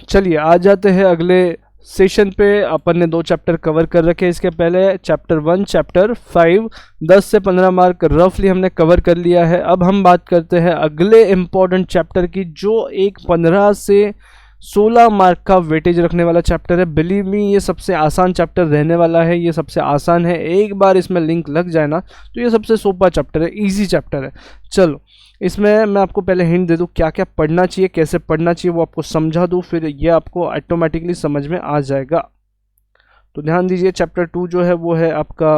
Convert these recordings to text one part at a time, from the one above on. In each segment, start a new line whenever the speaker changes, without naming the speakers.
चलिए आ जाते हैं अगले सेशन पे। अपन ने 2 चैप्टर कवर कर रखे हैं इसके पहले, चैप्टर 1 चैप्टर 5, 10 से 15 मार्क रफली हमने कवर कर लिया है। अब हम बात करते हैं अगले इम्पॉर्टेंट चैप्टर की, जो एक 15 से 16 मार्क का वेटेज रखने वाला चैप्टर है। बिलीव मी, ये सबसे आसान चैप्टर रहने वाला है, ये सबसे आसान है। एक बार इसमें लिंक लग जाए ना तो ये सबसे सोपा चैप्टर है, इजी चैप्टर है। चलो इसमें मैं आपको पहले हिंट दे दूँ क्या क्या पढ़ना चाहिए, कैसे पढ़ना चाहिए, वो आपको समझा दूँ, फिर ये आपको ऑटोमेटिकली समझ में आ जाएगा। तो ध्यान दीजिए, चैप्टर 2 जो है वो है आपका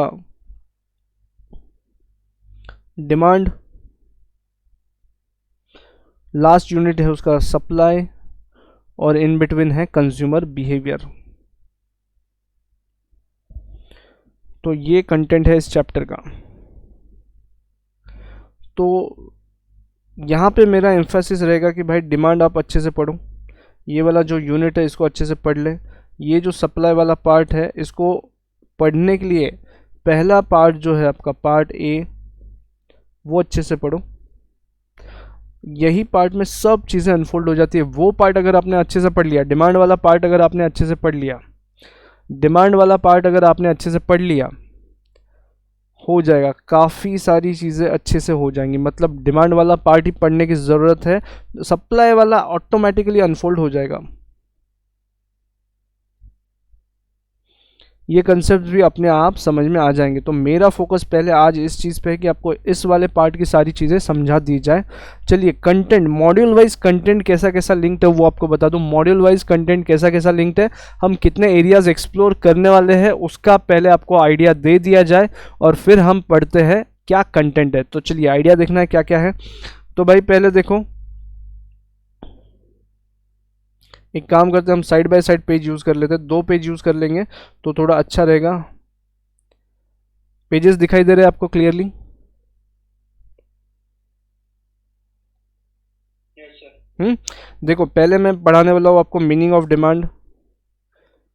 डिमांड, लास्ट यूनिट है उसका सप्लाई, और इन बिटवीन है कंज्यूमर बिहेवियर। तो ये कंटेंट है इस चैप्टर का। तो यहाँ पे मेरा एम्फेसिस रहेगा कि भाई डिमांड आप अच्छे से पढ़ो, ये वाला जो यूनिट है इसको अच्छे से पढ़ ले। ये जो सप्लाई वाला पार्ट है इसको पढ़ने के लिए पहला पार्ट जो है आपका पार्ट ए, वो अच्छे से पढ़ो। यही पार्ट में सब चीज़ें अनफोल्ड हो जाती है। वो पार्ट अगर आपने अच्छे से पढ़ लिया, डिमांड वाला पार्ट अगर आपने अच्छे से पढ़ लिया, डिमांड वाला पार्ट अगर आपने अच्छे से पढ़ लिया, हो जाएगा, काफ़ी सारी चीज़ें अच्छे से हो जाएंगी। मतलब डिमांड वाला पार्ट ही पढ़ने की ज़रूरत है, सप्लाई वाला ऑटोमेटिकली अनफोल्ड हो जाएगा। ये कंसेप्ट भी अपने आप समझ में आ जाएंगे। तो मेरा फोकस पहले आज इस चीज़ पे है कि आपको इस वाले पार्ट की सारी चीज़ें समझा दी जाए। चलिए कंटेंट, मॉड्यूल वाइज कंटेंट कैसा कैसा लिंक्ड है वो आपको बता दूं। मॉड्यूल वाइज कंटेंट कैसा कैसा लिंक्ड है, हम कितने एरियाज एक्सप्लोर करने वाले हैं उसका पहले आपको आइडिया दे दिया जाए, और फिर हम पढ़ते हैं क्या कंटेंट है। तो चलिए आइडिया देखना है क्या क्या है। तो भाई पहले देखो, एक काम करते हैं, हम side by side page use कर लेते हैं। 2 पेज यूज़ कर लेंगे तो थोड़ा अच्छा रहेगा। पेजेस दिखाई दे रहे हैं आपको क्लियरली? देखो पहले मैं पढ़ाने वाला हूँ आपको मीनिंग ऑफ डिमांड।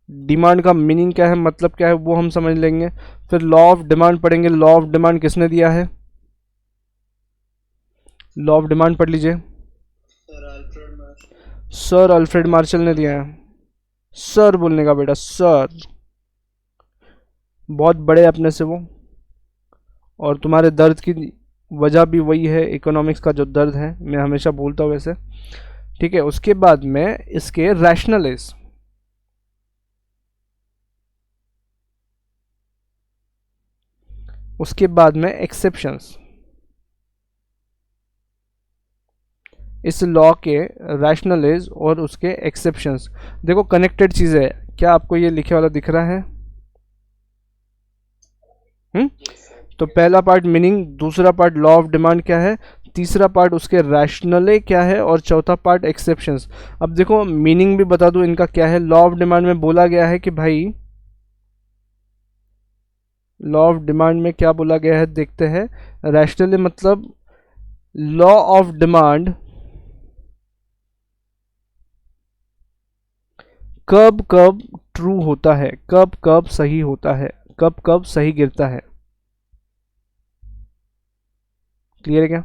डिमांड का मीनिंग क्या है, मतलब क्या है, वो हम समझ लेंगे। फिर लॉ ऑफ डिमांड पढ़ेंगे। लॉ ऑफ डिमांड किसने दिया है? लॉ ऑफ डिमांड पढ़ लीजिए। सर अल्फ्रेड मार्शल ने दिया है। सर बोलने का बेटा, सर। बहुत बड़े अपने से वो, और तुम्हारे दर्द की वजह भी वही है, इकोनॉमिक्स का जो दर्द है, मैं हमेशा बोलता हूँ वैसे। ठीक है, उसके बाद में इसके रैशनलिस्ट, उसके बाद में एक्सेप्शंस। इस लॉ के रैशनलिस्ट और उसके एक्सेप्शंस, देखो कनेक्टेड चीज़ें है। क्या आपको ये लिखे वाला दिख रहा है? तो पहला पार्ट मीनिंग, दूसरा पार्ट लॉ ऑफ डिमांड क्या है, तीसरा पार्ट उसके रैशनले क्या है, और चौथा पार्ट एक्सेप्शंस। अब देखो मीनिंग भी बता दूं इनका क्या है। लॉ ऑफ डिमांड में बोला गया है कि भाई, लॉ ऑफ डिमांड में क्या बोला गया है देखते हैं। रैशनली मतलब लॉ ऑफ डिमांड कब कब ट्रू होता है, कब कब सही होता है, कब कब सही गिरता है। क्लियर है क्या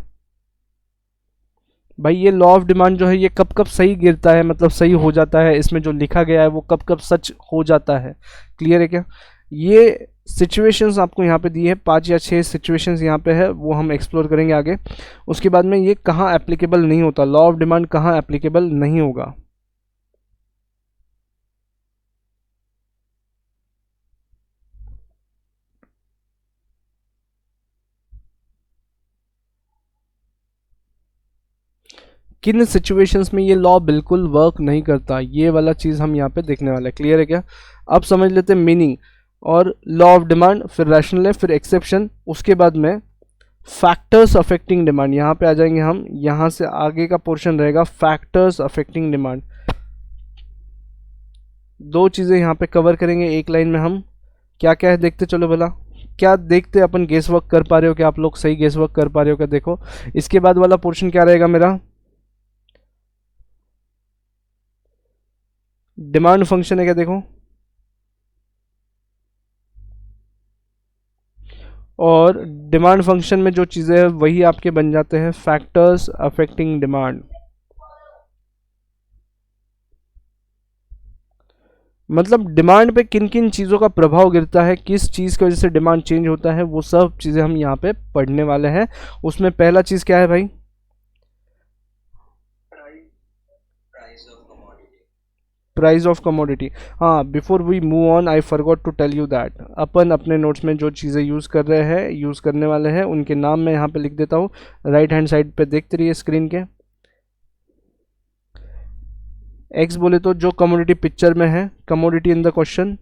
भाई? ये लॉ ऑफ डिमांड जो है ये कब कब सही गिरता है, मतलब सही हो जाता है, इसमें जो लिखा गया है वो कब कब सच हो जाता है। क्लियर है क्या? ये सिचुएशंस आपको यहाँ पे दी है, 5 या 6 सिचुएशंस यहाँ पे है, वो हम एक्सप्लोर करेंगे आगे। उसके बाद में ये कहाँ एप्लीकेबल नहीं होता, लॉ ऑफ डिमांड कहाँ एप्लीकेबल नहीं होगा। किन सिचुएशंस में ये लॉ बिल्कुल वर्क नहीं करता, ये वाला चीज़ हम यहाँ पे देखने वाले हैं। क्लियर है क्या? अब समझ लेते हैं मीनिंग और लॉ ऑफ डिमांड, फिर रैशनल है, फिर एक्सेप्शन, उसके बाद में फैक्टर्स अफेक्टिंग डिमांड। यहाँ पे आ जाएंगे हम, यहाँ से आगे का पोर्शन रहेगा फैक्टर्स अफेक्टिंग डिमांड। 2 चीज़ें यहाँ पे कवर करेंगे एक लाइन में हम। क्या क्या है देखते चलो भला, क्या देखते अपन गेस वर्क कर पा रहे हो क्या, आप लोग सही गेस वर्क कर पा रहे हो क्या? देखो इसके बाद वाला पोर्शन क्या रहेगा मेरा, डिमांड फंक्शन है क्या? देखो, और डिमांड फंक्शन में जो चीज़ें हैं वही आपके बन जाते हैं फैक्टर्स अफेक्टिंग डिमांड। मतलब डिमांड पे किन किन चीज़ों का प्रभाव गिरता है, किस चीज़ की वजह से डिमांड चेंज होता है, वो सब चीज़ें हम यहाँ पे पढ़ने वाले हैं। उसमें पहला चीज़ क्या है भाई? Price of commodity. हाँ, before we move on I forgot to tell you that, अपन अपने नोट्स में जो चीज़ें यूज़ कर रहे हैं, यूज़ करने वाले हैं, उनके नाम मैं यहाँ पे लिख देता हूँ। राइट हैंड साइड पे देखते रहिए स्क्रीन के। एक्स बोले तो जो कमोडिटी पिक्चर में है, कमोडिटी इन द क्वेश्चन।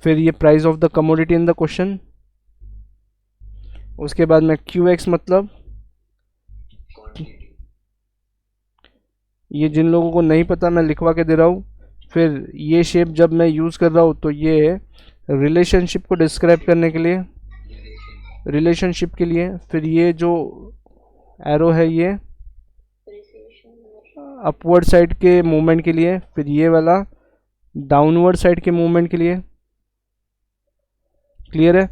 फिर ये price of the commodity in the question. उसके बाद में क्यू एक्स मतलब, ये जिन लोगों को नहीं पता मैं लिखवा के दे रहा हूँ। फिर ये शेप जब मैं यूज़ कर रहा हूँ तो ये रिलेशनशिप को डिस्क्राइब करने के लिए, रिलेशनशिप के लिए। फिर ये जो एरो है ये अपवर्ड साइड के मूवमेंट के लिए। फिर ये वाला डाउनवर्ड साइड के मूवमेंट के लिए। क्लियर है?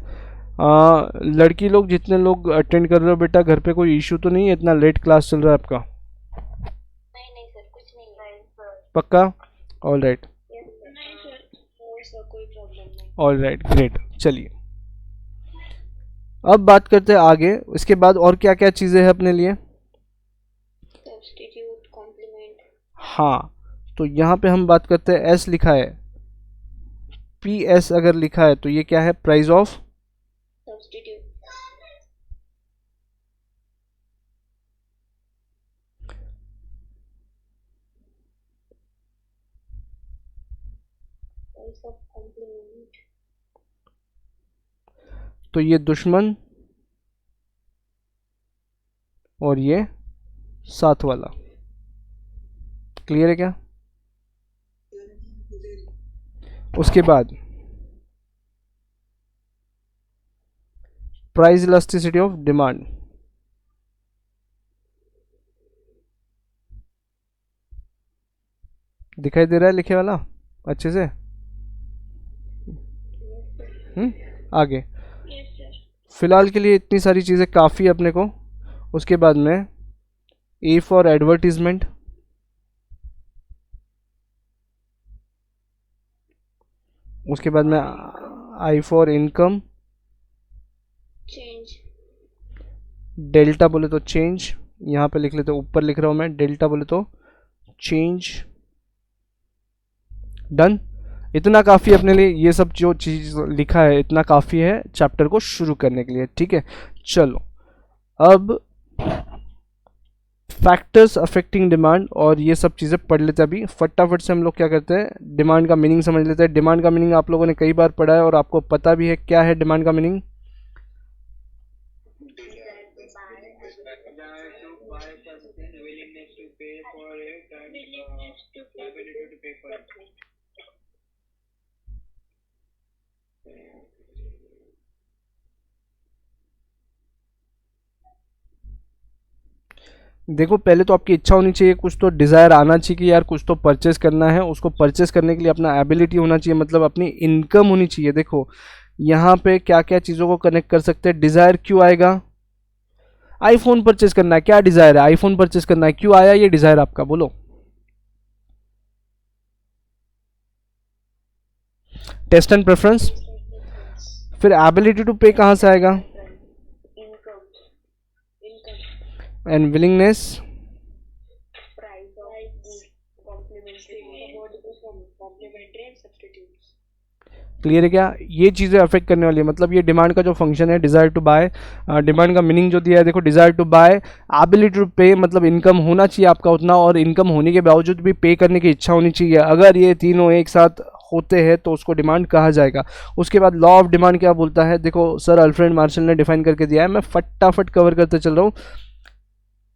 लड़की लोग जितने लोग अटेंड कर रहे हो बेटा, घर पे कोई इशू तो नहीं है? इतना लेट क्लास चल रहा है आपका?
नहीं सर, कुछ नहीं है।
पक्का? ऑल राइट,
नहीं सर, कोई प्रॉब्लम नहीं।
All right, great. चलिए अब बात करते हैं आगे। इसके बाद और क्या क्या चीज़ें हैं अपने लिए?
Substitute, complement.
हाँ, तो यहाँ पे हम बात करते हैं, एस लिखा है, पी एस अगर लिखा है तो ये क्या है? Price of
substitute. Price of complement.
तो ये दुश्मन और ये साथ वाला। क्लियर है क्या? उसके बाद प्राइस इलास्टिसिटी ऑफ डिमांड। दिखाई दे रहा है लिखे वाला अच्छे से? आगे
यस सर।
फिलहाल के लिए इतनी सारी चीज़ें काफ़ी है अपने को। उसके बाद में ए फॉर एडवर्टीजमेंट, उसके बाद में I for income,
change.
Delta बोले तो चेंज, यहाँ पे लिख लेते, ऊपर लिख रहा हूँ मैं, डेल्टा बोले तो चेंज। डन। इतना काफ़ी अपने लिए, ये सब जो चीज़ लिखा है इतना काफ़ी है चैप्टर को शुरू करने के लिए। ठीक है, चलो अब फैक्टर्स अफेक्टिंग डिमांड और ये सब चीज़ें पढ़ लेते हैं। अभी फटाफट से हम लोग क्या करते हैं, डिमांड का मीनिंग समझ लेते हैं। डिमांड का मीनिंग आप लोगों ने कई बार पढ़ा है और आपको पता भी है क्या है डिमांड का मीनिंग। देखो पहले तो आपकी इच्छा होनी चाहिए, कुछ तो डिज़ायर आना चाहिए कि यार कुछ तो परचेस करना है। उसको परचेस करने के लिए अपना एबिलिटी होना चाहिए, मतलब अपनी इनकम होनी चाहिए। देखो यहाँ पे क्या क्या चीज़ों को कनेक्ट कर सकते हैं। डिज़ायर क्यों आएगा? आईफोन परचेस करना है, क्या डिज़ायर है? आईफोन परचेस करना है, क्यों आया ये डिज़ायर आपका, बोलो? Taste and preference. फिर एबिलिटी टू पे कहाँ से आएगा?
Income. Income
and willingness.
Price of complementary and substitutes.
Clear है क्या? ये चीज़ें अफेक्ट करने वाली है। मतलब ये डिमांड का जो फंक्शन है, डिज़ायर टू बाय, डिमांड का मीनिंग जो दिया है देखो, desire to buy, ability to pay, मतलब इनकम होना चाहिए आपका उतना, और इनकम होने के बावजूद भी पे करने की इच्छा होनी चाहिए। अगर ये तीनों एक साथ होते हैं तो उसको डिमांड कहा जाएगा। उसके बाद लॉ ऑफ डिमांड क्या बोलता है, देखो सर अल्फ्रेड मार्शल ने डिफाइन करके दिया है, मैं फटाफट कवर करते चल रहा हूँ।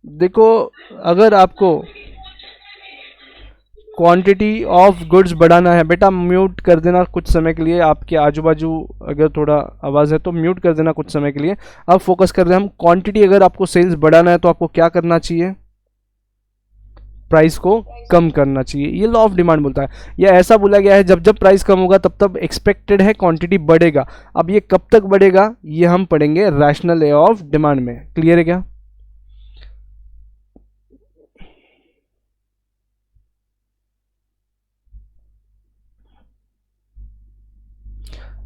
देखो अगर आपको क्वांटिटी ऑफ गुड्स बढ़ाना है, बेटा म्यूट कर देना कुछ समय के लिए, आपके आजू बाजू अगर थोड़ा आवाज़ है तो म्यूट कर देना कुछ समय के लिए। अब फोकस कर रहे हैं हम क्वांटिटी। अगर आपको सेल्स बढ़ाना है तो आपको क्या करना चाहिए? प्राइस को कम करना चाहिए। ये लॉ ऑफ डिमांड बोलता है। यह ऐसा बोला गया है जब जब प्राइस कम होगा तब तब एक्सपेक्टेड है क्वांटिटी बढ़ेगा। अब ये कब तक बढ़ेगा ये हम पढ़ेंगे रैशनल लॉ ऑफ डिमांड में। क्लियर है क्या?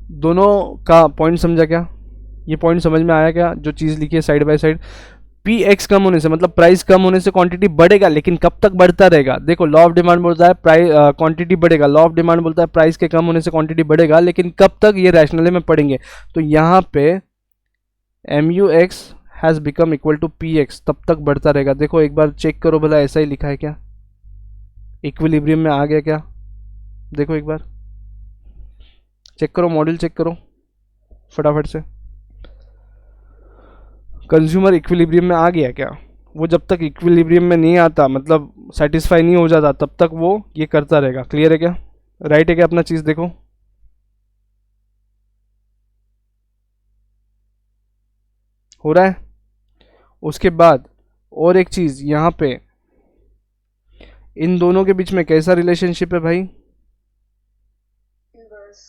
दोनों का पॉइंट समझा क्या? ये पॉइंट समझ में आया क्या? जो चीज़ लिखी है side by side, P X कम होने से मतलब प्राइस कम होने से क्वांटिटी बढ़ेगा, लेकिन कब तक बढ़ता रहेगा? देखो लॉ ऑफ डिमांड बोलता है प्राइस क्वांटिटी बढ़ेगा, लॉ ऑफ डिमांड बोलता है प्राइस के कम होने से क्वांटिटी बढ़ेगा, लेकिन कब तक? ये रैशनली में पढ़ेंगे। तो यहाँ पे M U X has become equal to P X, तब तक बढ़ता रहेगा। देखो एक बार चेक करो भला ऐसा ही लिखा है क्या, इक्विलिब्रियम में आ गया क्या? देखो एक बार चेक करो, मॉड्यूल चेक करो फटाफट से, कंज्यूमर इक्विलिब्रियम में आ गया क्या? वो जब तक इक्विलिब्रियम में नहीं आता, मतलब सेटिस्फाई नहीं हो जाता, तब तक वो ये करता रहेगा। क्लियर है क्या? राइट है क्या? अपना चीज़ देखो, हो रहा है। उसके बाद और एक चीज़ यहाँ पे, इन दोनों के बीच में कैसा रिलेशनशिप है भाई?
Inverse.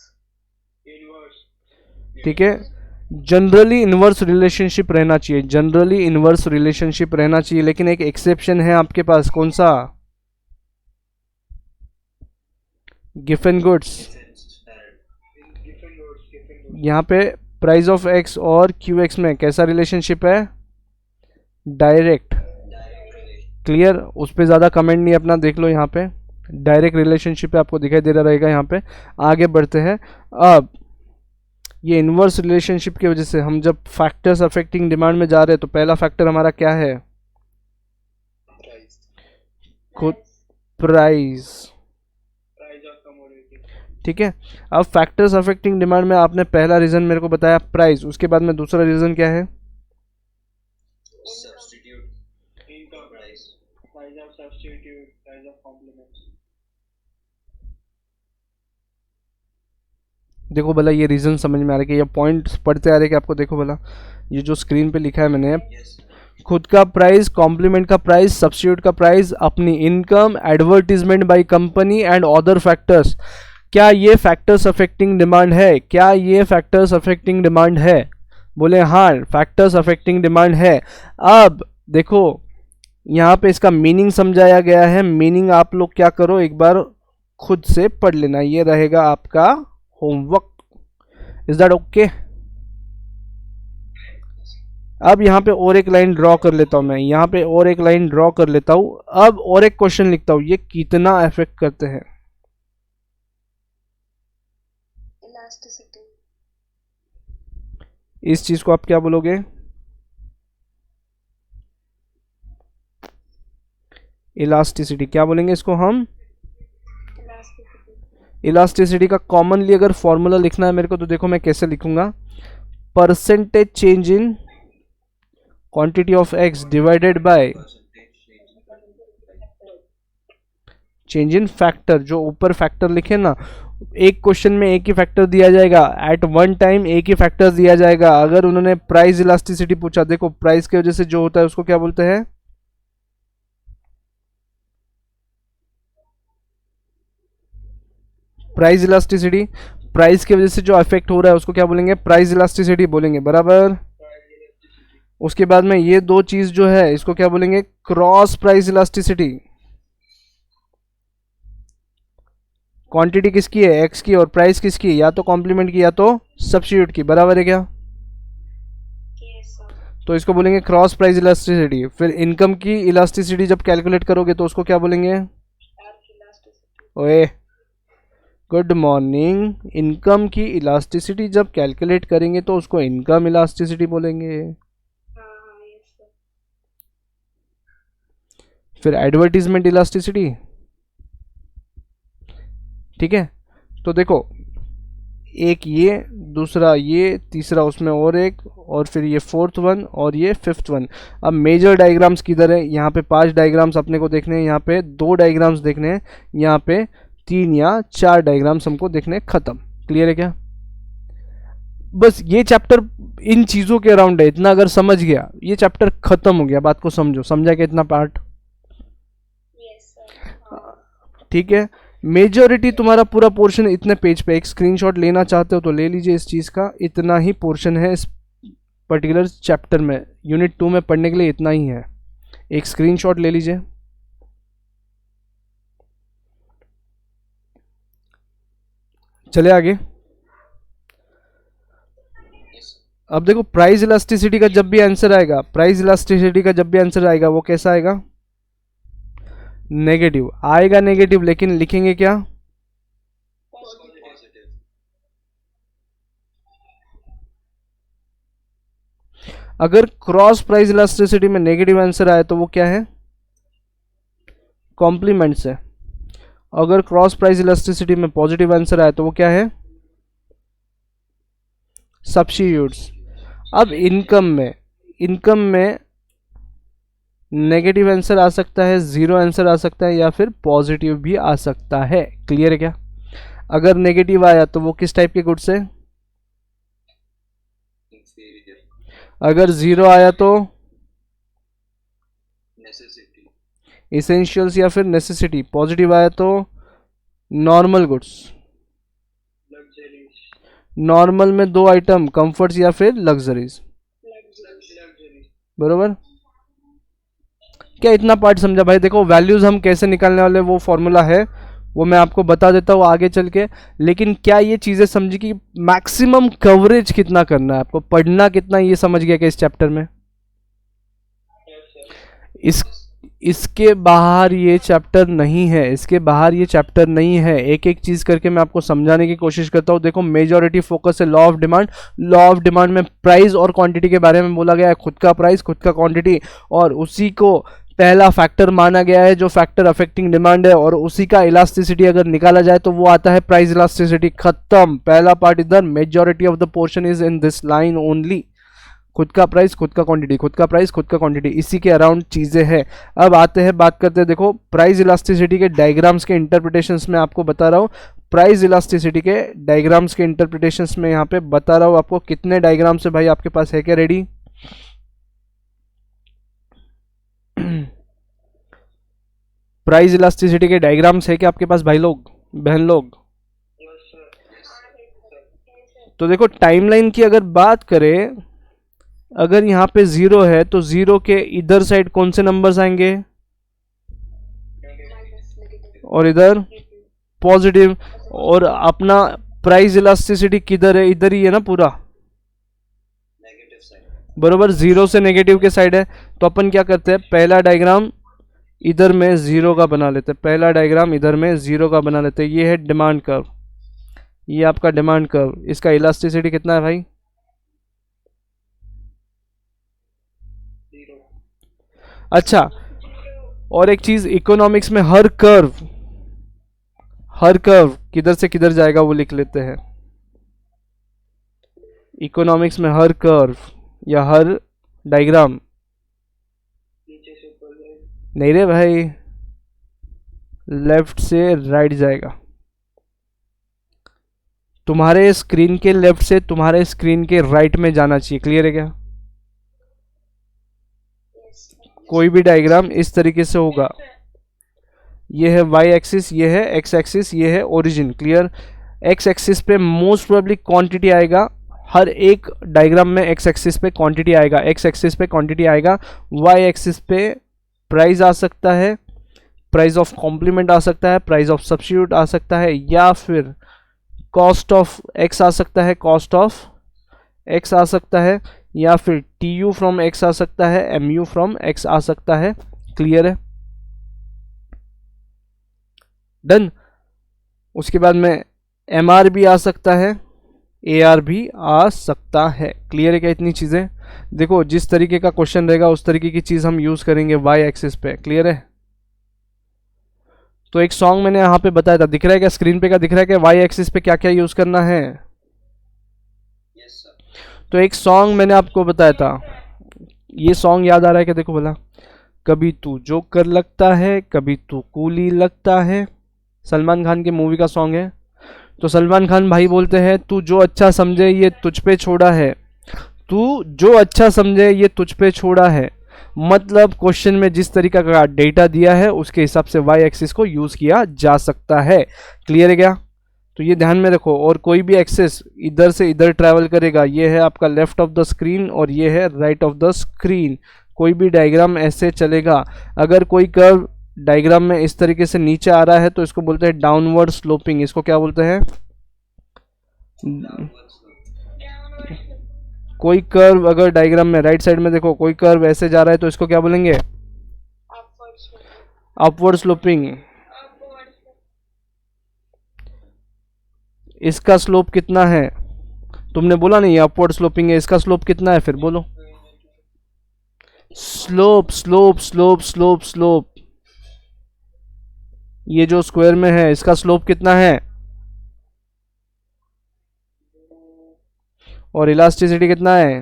ठीक है, जनरली इन्वर्स रिलेशनशिप रहना चाहिए, जनरली इन्वर्स रिलेशनशिप रहना चाहिए, लेकिन एक एक्सेप्शन है आपके पास, कौन सा? Giffen goods. यहाँ पे प्राइस ऑफ एक्स और क्यू एक्स में कैसा रिलेशनशिप है? डायरेक्ट। क्लियर? उस पर ज़्यादा कमेंट नहीं अपना, देख लो यहाँ पे डायरेक्ट रिलेशनशिप आपको दिखाई दे रहा रहेगा। यहाँ पे आगे बढ़ते हैं। अब ये इन्वर्स रिलेशनशिप की वजह से हम जब फैक्टर्स अफेक्टिंग डिमांड में जा रहे हैं, तो पहला फैक्टर हमारा क्या है? खुद प्राइस। ठीक है, अब फैक्टर्स अफेक्टिंग डिमांड में आपने पहला रीजन मेरे को बताया प्राइस, उसके बाद में दूसरा रीजन क्या है? देखो भला ये रीजन समझ में आ रहा है कि ये पॉइंट पढ़ते आ रहे हैं कि आपको? देखो भला ये जो स्क्रीन पे लिखा है मैंने, खुद का प्राइस, कॉम्प्लीमेंट का प्राइस, सब्स्टिट्यूट का प्राइस, अपनी income, advertisement by company and other factors. क्या ये फैक्टर्स अफेक्टिंग डिमांड है? क्या ये फैक्टर्स अफेक्टिंग डिमांड है? बोले हाँ, फैक्टर्स अफेक्टिंग डिमांड है। अब देखो यहाँ पे इसका मीनिंग समझाया गया है, मीनिंग आप लोग क्या करो एक बार खुद से पढ़ लेना, ये रहेगा आपका होमवर्क। Is that okay? अब यहाँ पे और एक लाइन ड्रॉ कर लेता हूँ मैं, यहाँ पे और एक लाइन ड्रॉ कर लेता हूँ। अब और एक क्वेश्चन लिखता हूँ, ये कितना अफेक्ट करते हैं?
Elasticity.
इस चीज को आप क्या बोलोगे? इलास्टिसिटी। क्या बोलेंगे इसको हम?
Elasticity.
इलास्टिसिटी का कॉमनली अगर फॉर्मूला लिखना है मेरे को, तो देखो मैं कैसे लिखूंगा, percentage change in quantity of x divided by change in factor. जो ऊपर फैक्टर लिखे ना, एक क्वेश्चन में एक ही फैक्टर दिया जाएगा, एट वन टाइम एक ही फैक्टर दिया जाएगा। अगर उन्होंने प्राइस इलास्टिसिटी पूछा, देखो प्राइस की वजह से जो होता है उसको क्या बोलते हैं? Price elasticity. प्राइस की वजह से जो इफेक्ट हो रहा है उसको क्या बोलेंगे? प्राइस इलास्टिसिटी बोलेंगे, बराबर। उसके बाद में ये दो चीज जो है इसको क्या बोलेंगे? Cross price elasticity. क्वांटिटी किसकी है? एक्स की, और प्राइस किसकी? या तो कॉम्प्लीमेंट की या तो सब्स्टिट्यूट की, बराबर है क्या?
Yes, sir.
तो इसको बोलेंगे क्रॉस प्राइस इलास्टिसिटी। फिर इनकम की इलास्टिसिटी जब कैलकुलेट करोगे तो उसको क्या बोलेंगे?
Arc elasticity.
ओए गुड मॉर्निंग। इनकम की इलास्टिसिटी जब कैलकुलेट करेंगे तो उसको इनकम इलास्टिसिटी बोलेंगे।
Yes, sir.
फिर एडवर्टीजमेंट इलास्टिसिटी। ठीक है, तो देखो एक ये, दूसरा ये, तीसरा उसमें और एक, और फिर ये फोर्थ वन और ये फिफ्थ वन। अब मेजर डायग्राम्स किधर है? यहाँ पे 5 डायग्राम्स अपने को देखने हैं, यहाँ पे 2 डायग्राम्स देखने हैं, यहाँ पे 3 या 4 डायग्राम्स हमको देखने हैं। खत्म। क्लियर है क्या? बस ये चैप्टर इन चीज़ों के अराउंड है, इतना अगर समझ गया ये चैप्टर खत्म हो गया। बात को समझो, समझा क्या इतना पार्ट?
Yes, sir.
ठीक है, मेजॉरिटी तुम्हारा पूरा पोर्शन इतने पेज पे, एक स्क्रीनशॉट लेना चाहते हो तो ले लीजिए इस चीज़ का। इतना ही पोर्शन है इस पर्टिकुलर चैप्टर में, यूनिट 2 में पढ़ने के लिए इतना ही है। एक स्क्रीनशॉट ले लीजिए। चले आगे। अब देखो प्राइस इलास्टिसिटी का जब भी आंसर आएगा, प्राइस इलास्टिसिटी का जब भी आंसर आएगा वो कैसा आएगा? नेगेटिव आएगा, नेगेटिव, लेकिन लिखेंगे क्या?
पॉजिटिव।
अगर क्रॉस प्राइस इलास्टिसिटी में नेगेटिव आंसर आए तो वो क्या है? कॉम्प्लीमेंट्स है। अगर क्रॉस प्राइस इलास्टिसिटी में पॉजिटिव आंसर आए तो वो क्या है? सब्स्टिट्यूट्स। अब इनकम में नेगेटिव आंसर आ सकता है, जीरो आंसर आ सकता है, या फिर पॉजिटिव भी आ सकता है। क्लियर है क्या? अगर नेगेटिव आया तो वो किस टाइप के गुड्स है? अगर जीरो आया तो
नेसेसिटी,
इसेंशियल्स या फिर नेसेसिटी। पॉजिटिव आया तो नॉर्मल गुड्स।
लग्जरीज।
नॉर्मल में दो आइटम, कंफर्ट्स या फिर लग्जरीज।
लग्जरी।
बरोबर? क्या इतना पार्ट समझा भाई? देखो वैल्यूज हम कैसे निकालने वाले, वो फॉर्मूला है, वो मैं आपको बता देता हूँ आगे चल के। लेकिन क्या ये चीज़ें समझी कि मैक्सिमम कवरेज कितना करना है आपको, पढ़ना कितना, ये समझ गया क्या इस चैप्टर में? इस इसके बाहर ये चैप्टर नहीं है, इसके बाहर ये चैप्टर नहीं है। एक एक चीज़ करके मैं आपको समझाने की कोशिश करता हूँ। देखो मेजॉरिटी फोकस है law of demand. Law of demand में प्राइस और क्वांटिटी के बारे में बोला गया है, खुद का प्राइस, खुद का क्वांटिटी, और उसी को पहला फैक्टर माना गया है जो फैक्टर अफेक्टिंग डिमांड है, और उसी का इलास्टिसिटी अगर निकाला जाए तो वो आता है प्राइस इलास्टिसिटी। खत्म, पहला पार्ट इधर। Majority of the portion is in this line only. खुद का प्राइस, खुद का क्वांटिटी, खुद का प्राइस, खुद का क्वांटिटी, इसी के अराउंड चीज़ें हैं। अब आते हैं, बात करते हैं। देखो प्राइस इलास्टिसिटी के डायग्राम्स के इंटरप्रिटेशंस में आपको बता रहा हूँ। प्राइस इलास्टिसिटी के डायग्राम्स के इंटरप्रिटेशंस में यहाँ पे बता रहा हूँ आपको। कितने डायग्राम्स है भाई आपके पास? है क्या रेडी? प्राइस इलास्टिसिटी के डायग्राम्स है क्या आपके पास भाई लोग, बहन लोग? तो देखो टाइमलाइन की अगर बात करें, अगर यहाँ पे जीरो है तो जीरो के इधर साइड कौन से नंबर्स आएंगे? और इधर पॉजिटिव। और अपना प्राइस इलास्टिसिटी किधर है? इधर ही है ना पूरा,
नेगेटिव साइड,
बरोबर। जीरो से नेगेटिव के साइड है, तो अपन क्या करते हैं, पहला डायग्राम इधर में जीरो का बना लेते हैं, पहला डायग्राम इधर में जीरो का बना लेते हैं। ये है डिमांड कर्व, ये आपका डिमांड कर्व। इसका इलास्टिसिटी कितना है भाई? अच्छा, और एक चीज, इकोनॉमिक्स में हर कर्व किधर से किधर जाएगा वो लिख लेते हैं। इकोनॉमिक्स में हर कर्व या हर डायग्राम,
नीचे से ऊपर जाए।
नहीं रे भाई, लेफ्ट से राइट जाएगा। तुम्हारे स्क्रीन के लेफ्ट से तुम्हारे स्क्रीन के राइट में जाना चाहिए। क्लियर है क्या? कोई भी डायग्राम इस तरीके से होगा। ये है वाई एक्सिस, ये है एक्स एक्सिस, ये है ओरिजिन। क्लियर? एक्स एक्सिस पे मोस्ट प्रोबेबली क्वांटिटी आएगा, हर एक डायग्राम में एक्स एक्सिस पे क्वांटिटी आएगा, एक्स एक्सिस पे क्वांटिटी आएगा। वाई एक्सिस पे प्राइस आ सकता है, प्राइस ऑफ कॉम्प्लीमेंट आ सकता है, प्राइस ऑफ सब्स्टिट्यूट आ सकता है, या फिर कॉस्ट ऑफ एक्स आ सकता है, कॉस्ट ऑफ एक्स आ सकता है, या फिर टी यू फ्रॉम एक्स आ सकता है, एम यू फ्रॉम एक्स आ सकता है। क्लियर है? डन। उसके बाद में एम आर भी आ सकता है, ए आर भी आ सकता है। क्लियर है क्या इतनी चीज़ें? देखो जिस तरीके का क्वेश्चन रहेगा उस तरीके की चीज़ हम यूज़ करेंगे वाई एक्सिस पे। क्लियर है? तो एक सॉन्ग मैंने यहाँ पे बताया था, दिख रहा है क्या स्क्रीन पे? क्या दिख रहा है क्या वाई एक्सिस पे क्या क्या यूज़ करना है?
यस सर,
तो एक सॉन्ग मैंने आपको बताया था, ये सॉन्ग याद आ रहा है क्या? देखो भला, कभी तू जोकर लगता है, कभी तू कूली लगता है। सलमान खान की मूवी का सॉन्ग है। तो सलमान खान भाई बोलते हैं, तू जो अच्छा समझे ये तुझ पे छोड़ा है, तू जो अच्छा समझे ये तुझ पे छोड़ा है। मतलब क्वेश्चन में जिस तरीका का डेटा दिया है उसके हिसाब से वाई एक्सिस को यूज़ किया जा सकता है। क्लियर है क्या? तो ये ध्यान में रखो। और कोई भी एक्सेस इधर से इधर ट्रैवल करेगा, ये है आपका लेफ्ट ऑफ द स्क्रीन और ये है राइट ऑफ द स्क्रीन। कोई भी डायग्राम ऐसे चलेगा। अगर कोई कर्व डायग्राम में इस तरीके से नीचे आ रहा है तो इसको बोलते हैं डाउनवर्ड स्लोपिंग। इसको क्या बोलते हैं? कोई कर्व अगर डायग्राम में राइट साइड में देखो, कोई कर्व ऐसे जा रहा है तो इसको क्या बोलेंगे? Upward sloping. इसका स्लोप कितना है? तुमने बोला नहीं अपवर्ड स्लोपिंग है, इसका स्लोप कितना है फिर बोलो? Slope slope slope slope slope, ये जो स्क्वायर में है इसका स्लोप कितना है? और इलास्टिसिटी कितना है?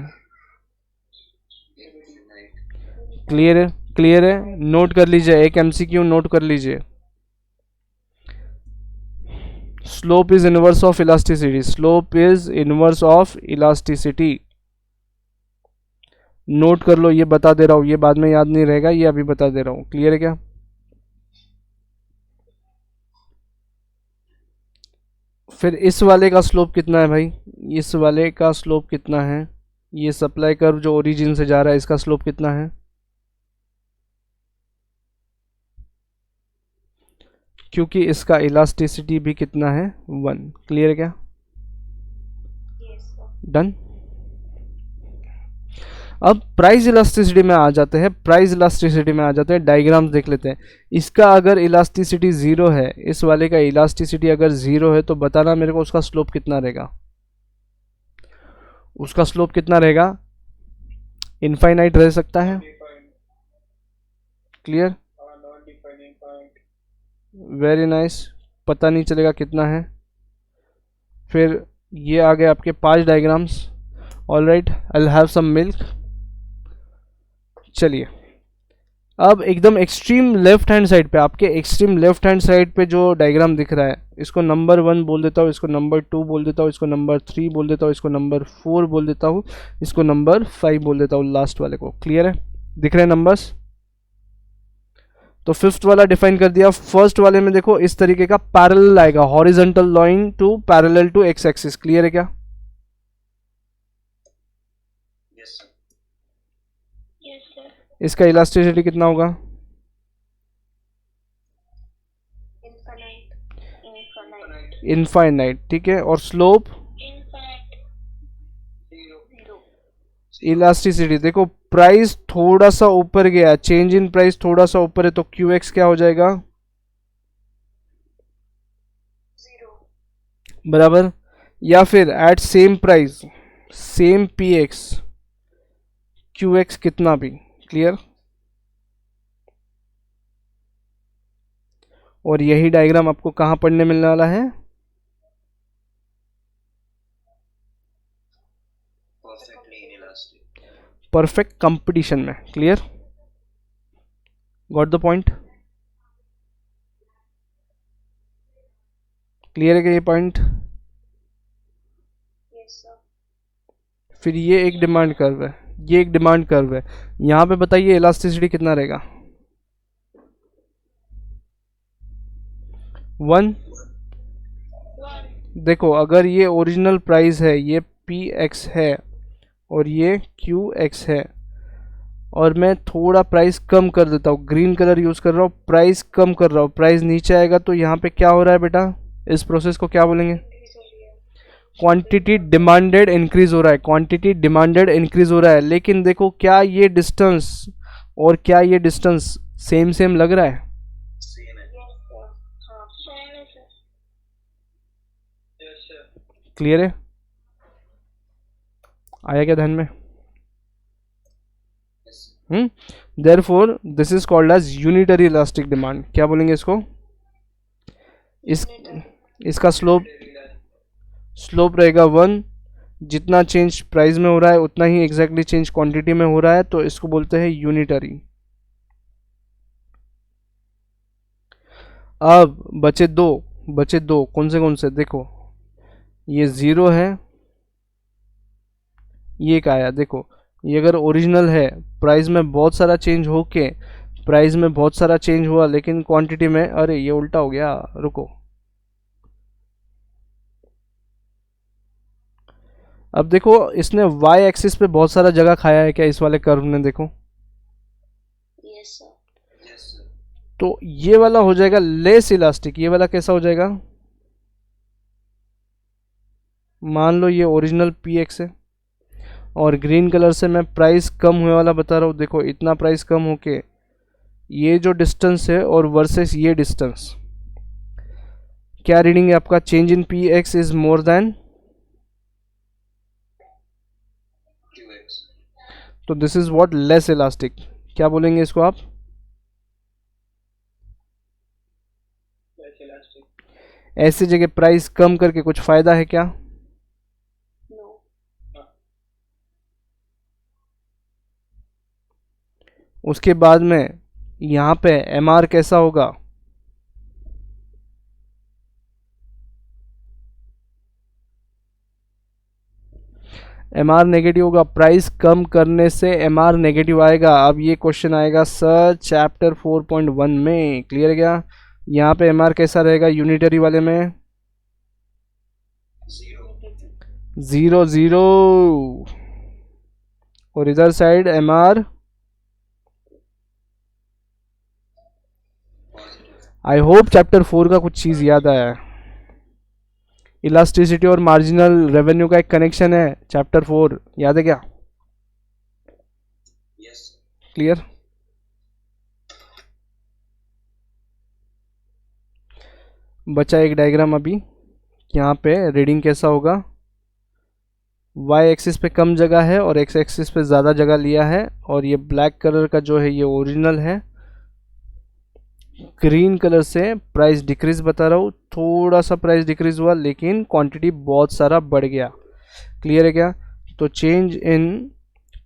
क्लियर है? क्लियर है? नोट कर लीजिए, एक एमसीक्यू नोट कर लीजिए। Slope is inverse of elasticity, slope is inverse of elasticity. Note कर लो, ये बता दे रहा हूं, ये बाद में याद नहीं रहेगा, ये अभी बता दे रहा हूं। क्लियर है क्या? फिर इस वाले का स्लोप कितना है भाई? इस वाले का स्लोप कितना है? ये सप्लाई कर्व जो ओरिजिन से जा रहा है इसका स्लोप कितना है? क्योंकि इसका इलास्टिसिटी भी कितना है? 1। क्लियर है क्या? डन। अब प्राइस इलास्टिसिटी में आ जाते हैं, प्राइस इलास्टिसिटी में आ जाते हैं, डायग्राम्स देख लेते हैं। इसका अगर इलास्टिसिटी 0 है, इस वाले का इलास्टिसिटी अगर 0 है तो बताना मेरे को उसका स्लोप कितना रहेगा? उसका स्लोप कितना रहेगा? इनफाइनाइट रह सकता है। क्लियर? वेरी नाइस, पता नहीं चलेगा कितना है। फिर ये आ गए आपके 5 diagrams. All right, I will have some milk. चलिए अब एकदम एक्सट्रीम लेफ्ट हैंड साइड पे, आपके एक्सट्रीम लेफ्ट हैंड साइड पे जो डायग्राम दिख रहा है, इसको नंबर 1 बोल देता हूँ, इसको नंबर 2 बोल देता हूँ, इसको नंबर 3 बोल देता हूँ, इसको नंबर 4 बोल देता हूँ, इसको नंबर 5 बोल देता हूँ, लास्ट वाले को। क्लियर है? दिख रहे हैं नंबर्स? तो फिफ्थ वाला डिफाइन कर दिया। फर्स्ट वाले में देखो इस तरीके का पैरेलल आएगा, horizontal line to parallel to X axis. Clear है क्या? इसका इलास्टिसिटी कितना होगा? इनफाइनाइट। ठीक है, और स्लोप? इलास्टिसिटी देखो, प्राइस थोड़ा सा ऊपर गया, चेंज इन प्राइस थोड़ा सा ऊपर है, तो क्यू एक्स क्या हो जाएगा? बराबर। या फिर at same price, same P X, Q X कितना भी। क्लियर? और यही डायग्राम आपको कहां पढ़ने मिलने वाला है? परफेक्ट कंपटीशन में। Clear? Got the point? Clear है क्या ये पॉइंट? फिर ये एक डिमांड कर्व है, ये एक डिमांड कर्व है। यहां पे बताइए इलास्टिसिटी कितना रहेगा? 1। देखो अगर ये ओरिजिनल प्राइस है, ये पी एक्स है और ये क्यू एक्स है, और मैं थोड़ा प्राइस कम कर देता हूँ, ग्रीन कलर यूज कर रहा हूँ, प्राइस कम कर रहा हूँ, प्राइस नीचे आएगा, तो यहाँ पे क्या हो रहा है बेटा? इस प्रोसेस को क्या बोलेंगे? क्वांटिटी डिमांडेड इंक्रीज हो रहा है, क्वांटिटी डिमांडेड इंक्रीज हो रहा है। लेकिन देखो क्या ये डिस्टेंस और क्या ये डिस्टेंस सेम सेम लग रहा है? क्लियर है? आया क्या ध्यान में? Therefore this is called as unitary elastic demand. क्या बोलेंगे इसको? इसका स्लोप रहेगा 1। जितना चेंज प्राइस में हो रहा है उतना ही एग्जैक्टली चेंज क्वांटिटी में हो रहा है, तो इसको बोलते हैं यूनिटरी। अब बचे दो कौन से देखो, ये 0 है, ये क्या आया? देखो ये अगर ओरिजिनल है, प्राइस में बहुत सारा चेंज होके, प्राइस में बहुत सारा चेंज हुआ लेकिन क्वांटिटी में, अरे ये उल्टा हो गया, रुको। अब देखो इसने y एक्सिस पे बहुत सारा जगह खाया है क्या इस वाले कर्व ने? देखो
यस सर।
तो ये वाला हो जाएगा लेस इलास्टिक। ये वाला कैसा हो जाएगा? मान लो ये ओरिजिनल पी एक्स है, और ग्रीन कलर से मैं प्राइस कम हुए वाला बता रहा हूँ। देखो इतना प्राइस कम होके ये जो डिस्टेंस है और वर्सेस ये डिस्टेंस, क्या रीडिंग है आपका? Change in P x is more than,
QX.
तो this is what less elastic. क्या बोलेंगे इसको आप?
Less elastic.
ऐसी जगह प्राइस कम करके कुछ फायदा है क्या?
No.
उसके बाद में यहाँ पे एम आर कैसा होगा? एम आर नेगेटिव होगा। प्राइस कम करने से एम आर नेगेटिव आएगा। अब ये क्वेश्चन आएगा सर चैप्टर 4.1 में, क्लियर है क्या? यहाँ पे एम आर कैसा रहेगा यूनिटरी वाले में?
0.
0 और इधर side M R
Positive.
I hope chapter 4 का कुछ चीज़ याद आया है। इलास्टिसिटी और मार्जिनल रेवेन्यू का एक कनेक्शन है, चैप्टर 4 याद है क्या?
Yes.
क्लियर? बचा एक डायग्राम अभी। यहाँ पे रीडिंग कैसा होगा? वाई एक्सिस पे कम जगह है और एक्स एक्सिस पे ज़्यादा जगह लिया है, और ये ब्लैक कलर का जो है ये ओरिजिनल है। ग्रीन कलर से प्राइस डिक्रीज बता रहा हूँ, थोड़ा सा प्राइस डिक्रीज हुआ लेकिन क्वांटिटी बहुत सारा बढ़ गया। क्लियर है क्या? तो change in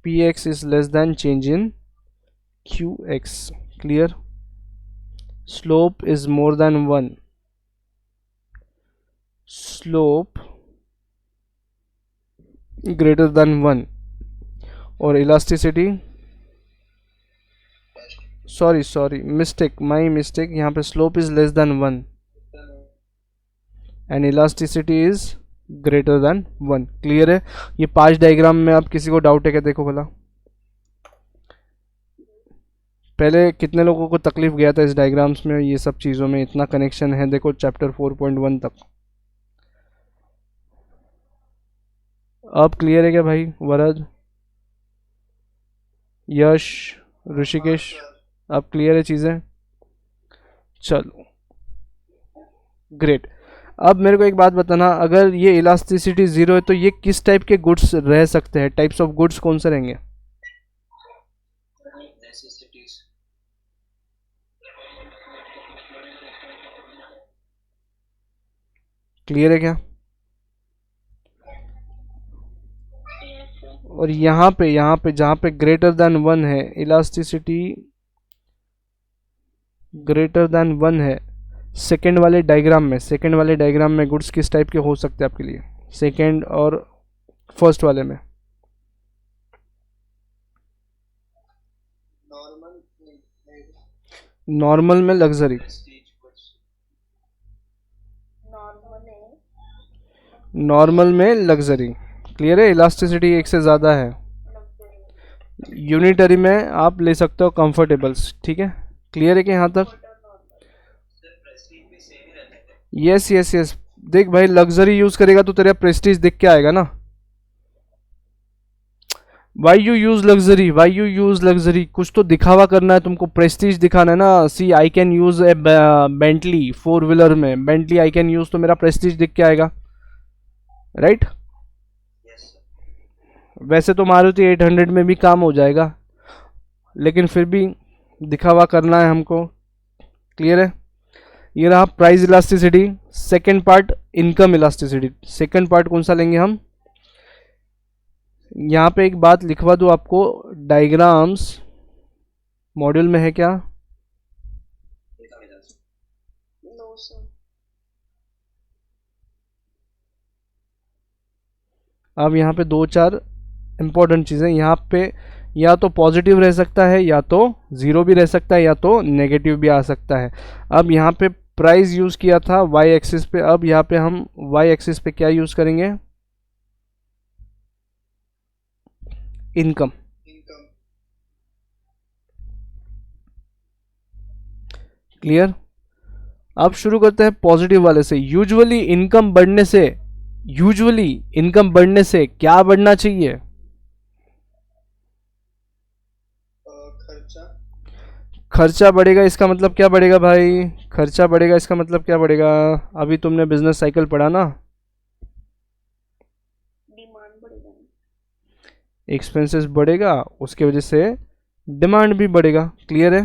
P x is less than change in Q x. Clear? Slope is more than 1, slope greater than 1, और elasticity, sorry mistake, my mistake, यहाँ पे slope is less than 1 and elasticity is greater than 1। Clear है? ये 5 diagram में आप किसी को doubt है क्या? देखो भला, पहले कितने लोगों को तकलीफ गया था इस डायग्राम्स में, ये सब चीज़ों में इतना कनेक्शन है। देखो चैप्टर 4.1 तक। अब क्लियर है क्या भाई? वरद, यश, ऋषिकेश, अब क्लियर है चीज़ें? चलो ग्रेट। अब मेरे को एक बात बताना, अगर ये इलास्टिसिटी 0 है तो ये किस टाइप के गुड्स रह सकते हैं? टाइप्स ऑफ गुड्स कौन से रहेंगे?
Necessities.
क्लियर है क्या?
Yes, sir.
और यहाँ पे जहाँ पे ग्रेटर देन 1 है, इलास्टिसिटी ग्रेटर देन 1 है, सेकेंड वाले डायग्राम में गुड्स किस टाइप के हो सकते हैं आपके लिए? सेकेंड और फर्स्ट वाले में नॉर्मल में लग्जरी,
Prestige goods.
Normal है.
नॉर्मल में लग्जरी। क्लियर है? इलास्टिसिटी 1 से ज़्यादा है।
Luxury.
यूनिटरी में आप ले सकते हो कंफर्टेबल्स। ठीक है? क्लियर है कि यहाँ तक?
Sir, Prestige भी same ही रहते हैं.
Yes yes yes. देख भाई, लग्जरी यूज़ करेगा तो तेरा प्रेस्टीज दिख के आएगा ना। Why you use luxury? कुछ तो दिखावा करना है तुमको, प्रेस्टीज दिखाना है ना। See I can use a Bentley, 4 wheeler में बेंटली आई कैन यूज, तो मेरा प्रेस्टीज दिख के आएगा, राइट?
Yes, sir.
वैसे तो मारुति 800 में भी काम हो जाएगा, लेकिन फिर भी दिखावा करना है हमको। क्लियर है? ये रहा price elasticity. Second part income elasticity. Second part कौन सा लेंगे हम? यहाँ पे एक बात लिखवा दूँ आपको, डायग्राम्स मॉड्यूल में है क्या?
देखा मिला sir.
No, sir.
अब यहाँ पे 2-4 इंपॉर्टेंट चीज़ें, यहाँ पे या तो पॉजिटिव रह सकता है, या तो 0 भी रह सकता है, या तो नेगेटिव भी आ सकता है। अब यहाँ पे प्राइस यूज़ किया था वाई एक्सिस पे, अब यहाँ पे हम वाई एक्सिस पे क्या यूज़ करेंगे? इनकम।
Income.
क्लियर? अब शुरू करते हैं पॉजिटिव वाले से। यूजुअली इनकम बढ़ने से क्या बढ़ना चाहिए? खर्चा बढ़ेगा इसका मतलब क्या बढ़ेगा भाई? खर्चा बढ़ेगा इसका मतलब क्या बढ़ेगा? अभी तुमने बिजनेस साइकिल पढ़ा ना?
डिमांड बढ़ेगा।
एक्सपेंसेस बढ़ेगा, उसकी वजह से डिमांड भी बढ़ेगा। क्लियर है?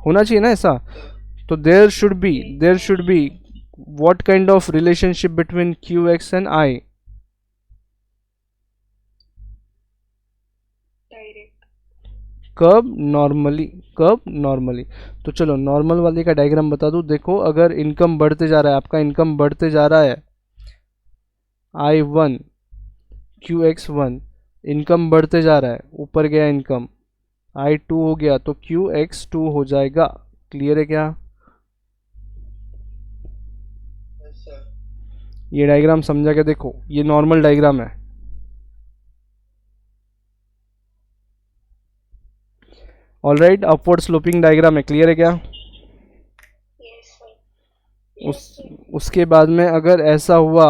होना चाहिए ना ऐसा? तो there should be what kind of relationship between Q X and I?
Direct.
कब नॉर्मली। तो चलो नॉर्मल वाले का डायग्राम बता दूं। देखो, अगर इनकम बढ़ते जा रहा है, आपका इनकम बढ़ते जा रहा है, I1 QX1 इनकम बढ़ते जा रहा है, ऊपर गया इनकम, I2 हो गया तो QX2 हो जाएगा। क्लियर है क्या? ये डायग्राम समझा के देखो, ये नॉर्मल डायग्राम है। ऑलराइट, अपवर्ड स्लोपिंग डायग्राम है। क्लियर है क्या?
Yes sir.
उसके बाद में अगर ऐसा हुआ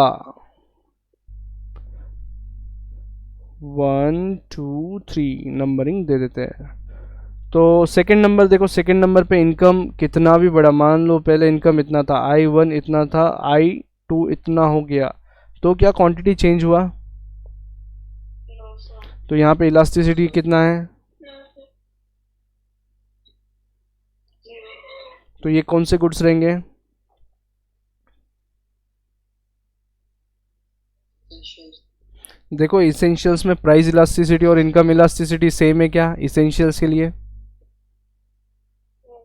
1 2 3 नंबरिंग दे देते हैं, तो सेकंड नंबर देखो, सेकंड नंबर पे इनकम कितना भी बड़ा, मान लो पहले इनकम इतना था, I1 इतना था, I2 इतना हो गया, तो क्या क्वांटिटी चेंज हुआ?
No sir.
तो यहाँ पे इलास्टिसिटी कितना है?
जीरो।
तो ये कौन से गुड्स रहेंगे? देखो, इसेंशियल्स में प्राइस इलास्टिसिटी और इनकम इलास्टिसिटी सेम है क्या इसेंशियल्स के लिए?
Yes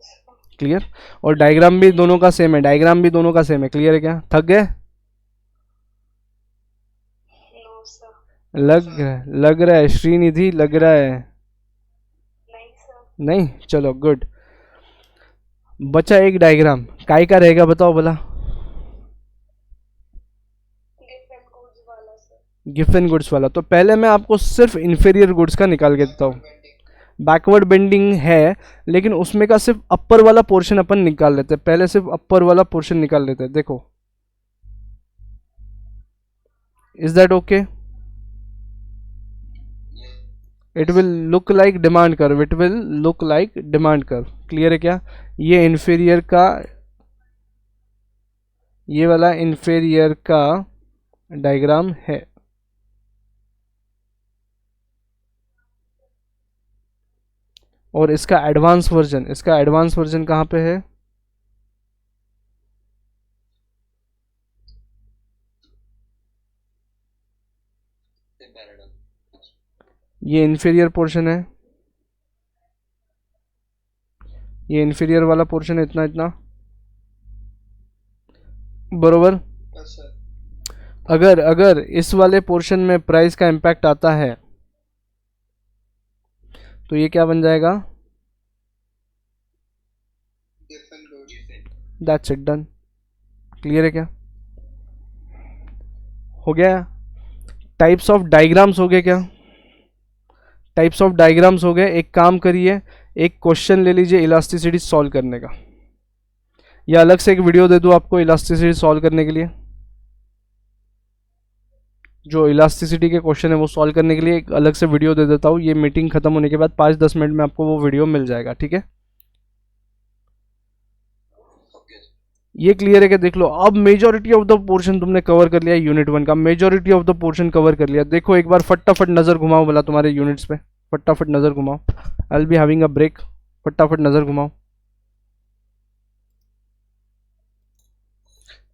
sir.
क्लियर? और डायग्राम भी दोनों का सेम है, डायग्राम भी दोनों का सेम है। क्लियर है क्या? थक गए?
No sir.
लग रहा है श्रीनिधि, लग रहा है?
नहीं सर।
नहीं? चलो गुड। बचा एक डायग्राम, काय का रहेगा बताओ भला?
गिफ्ट एंड गुड्स वाला सर।
गिफ्ट एंड गुड्स वाला। तो पहले मैं आपको सिर्फ इन्फीरियर गुड्स का निकाल के देता हूँ। बैकवर्ड बेंडिंग है, लेकिन उसमें का सिर्फ अपर वाला पोर्शन अपन निकाल लेते हैं। पहले सिर्फ अपर वाला पोर्शन निकाल लेते हैं। देखो, is that okay? It will look like demand curve, it will look like demand curve. Clear है क्या? ये इन्फीरियर का, ये वाला इन्फीरियर का डायग्राम है। और इसका एडवांस वर्जन कहाँ पे है? ये इन्फीरियर पोर्शन है, ये इन्फीरियर वाला पोर्शन है, इतना इतना, बरोबर? अगर इस वाले पोर्शन में प्राइस का इम्पैक्ट आता है, तो ये क्या बन जाएगा? That's it, done. क्लियर है क्या? हो गया? टाइप्स ऑफ डायग्राम्स हो गए क्या? टाइप्स ऑफ डायग्राम्स हो गए। एक काम करिए, एक क्वेश्चन ले लीजिए इलास्टिसिटी सॉल्व करने का, या अलग से एक वीडियो दे दूं आपको इलास्टिसिटी सॉल्व करने के लिए। जो इलास्टिसिटी के क्वेश्चन है वो सॉल्व करने के लिए एक अलग से वीडियो दे देता हूँ। ये मीटिंग खत्म होने के बाद 5-10 मिनट में आपको वो वीडियो मिल जाएगा। ठीक है? ये क्लियर है कि देख लो, अब मेजॉरिटी ऑफ द पोर्शन तुमने कवर कर लिया। यूनिट 1 का majority of the portion cover कर लिया। देखो एक बार फटाफट नजर घुमाओ बोला तुम्हारे यूनिट्स पे, फटाफट नजर घुमाओ। I will be having a break, फटाफट नजर घुमाओ।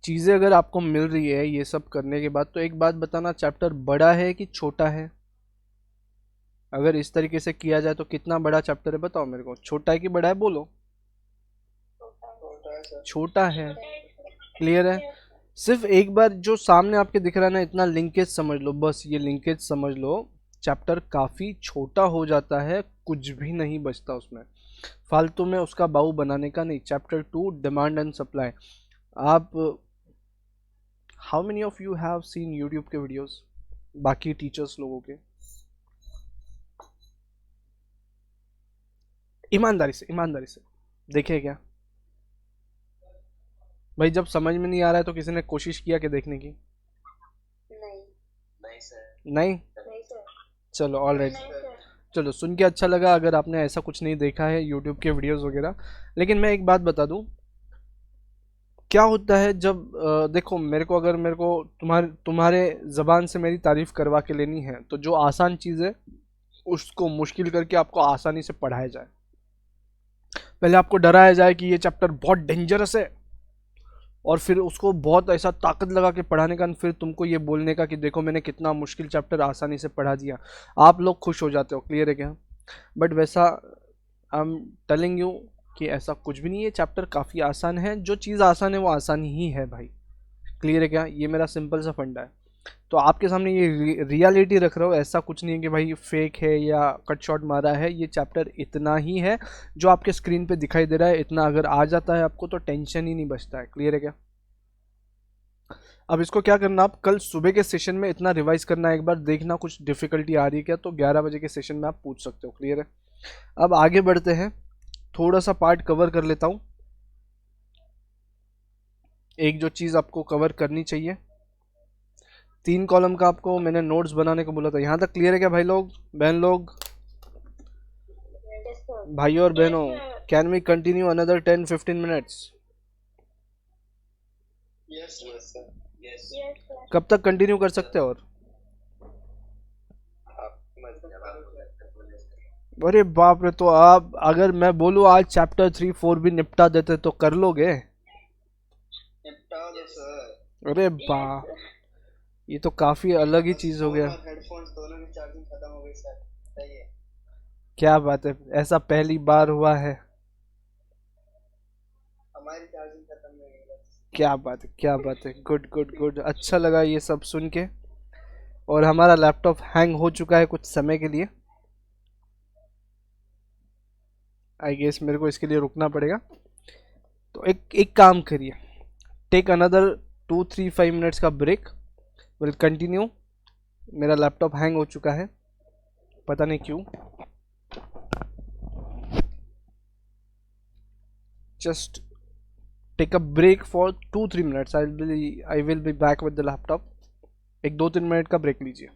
चीज़ें अगर आपको मिल रही है ये सब करने के बाद, तो एक बात बताना, चैप्टर बड़ा है कि छोटा है? अगर इस तरीके से किया जाए तो कितना बड़ा चैप्टर है बताओ मेरे को। छोटा है कि बड़ा है? बोलो। छोटा है। क्लियर है? सिर्फ एक बार जो सामने आपके दिख रहा है ना, इतना लिंकेज समझ लो, बस ये लिंकेज समझ लो। चैप्टर काफ़ी छोटा हो जाता है, कुछ भी नहीं बचता उसमें, फालतू में उसका बाऊ बनाने का नहीं। Chapter 2 demand and supply. आप, how many of you have seen YouTube के वीडियोस बाकी टीचर्स लोगों के? ईमानदारी से देखे क्या भाई? जब समझ में नहीं आ रहा है तो किसी ने कोशिश किया कि देखने की?
नहीं।
नहीं सर।
नहीं?
नहीं सर।
चलो ऑल राइट।
नहीं सर।
चलो सुन के अच्छा लगा अगर आपने ऐसा कुछ नहीं देखा है यूट्यूब के वीडियोस वगैरह। लेकिन मैं एक बात बता दूं, क्या होता है जब देखो मेरे को तुम्हारे ज़बान से मेरी तारीफ़ करवा के लेनी है, तो जो आसान चीज़ है उसको मुश्किल करके आपको आसानी से पढ़ाया जाए। पहले आपको डराया जाए कि ये चैप्टर बहुत डेंजरस है, और फिर उसको बहुत ऐसा ताकत लगा के पढ़ाने का, फिर तुमको ये बोलने का कि देखो मैंने कितना मुश्किल चैप्टर आसानी से पढ़ा दिया, आप लोग खुश हो जाते हो। क्लियर है क्या? बट वैसा आई एम टेलिंग यू कि ऐसा कुछ भी नहीं है, चैप्टर काफ़ी आसान है, जो चीज़ आसान है वो आसान ही है भाई। क्लियर है क्या? ये मेरा सिंपल सा फंडा है। तो आपके सामने ये रियलिटी रख रहा हूँ, ऐसा कुछ नहीं है कि भाई फेक है या कट शॉट मारा है। ये चैप्टर इतना ही है जो आपके स्क्रीन पे दिखाई दे रहा है, इतना अगर आ जाता है आपको तो टेंशन ही नहीं बचता है। क्लियर है क्या? अब इसको क्या करना, आप कल सुबह के सेशन में इतना रिवाइज करना, एक बार देखना कुछ डिफिकल्टी आ रही है क्या, तो 11 बजे के सेशन में आप पूछ सकते हो। क्लियर है? अब आगे बढ़ते हैं, थोड़ा सा पार्ट कवर कर लेता हूँ। एक जो चीज़ आपको कवर करनी चाहिए, 3 कॉलम का आपको मैंने नोट्स बनाने को बोला था। यहाँ तक क्लियर है क्या भाई लोग, बहन लोग,
Yes, sir.
भाइयों और बहनों?
Yes, sir.
Can we continue another 10-15 minutes?
Yes, yes, sir. Yes.
Yes, sir.
कब तक कंटिन्यू कर सकते हो? और
आप मत
अरे बाप रे, तो आप अगर मैं बोलूँ आज चैप्टर 3-4 भी निपटा देते तो कर लोगे?
निपटा दो सर।
अरे
Yes,
बा,
sir.
ये तो काफ़ी अलग ही चीज़ हो गया।
हेडफोन्स दोनों की चार्जिंग खत्म हो गई सर। सही है।
क्या बात है, ऐसा पहली बार हुआ है?
हमारी चार्जिंग खत्म हो गई बस।
क्या बात है, क्या बात है, गुड गुड गुड, अच्छा लगा ये सब सुन के। और हमारा लैपटॉप हैंग हो चुका है कुछ समय के लिए, आई गेस मेरे को इसके लिए रुकना पड़ेगा। तो एक काम करिए, टेक अनदर 2-3-5 मिनट्स का ब्रेक, विल कंटिन्यू। मेरा लैपटॉप हैंग हो चुका है, पता नहीं क्यों। Just take a break for 2-3 minutes, I will be back with the laptop. एक 2-3 मिनट का ब्रेक लीजिए।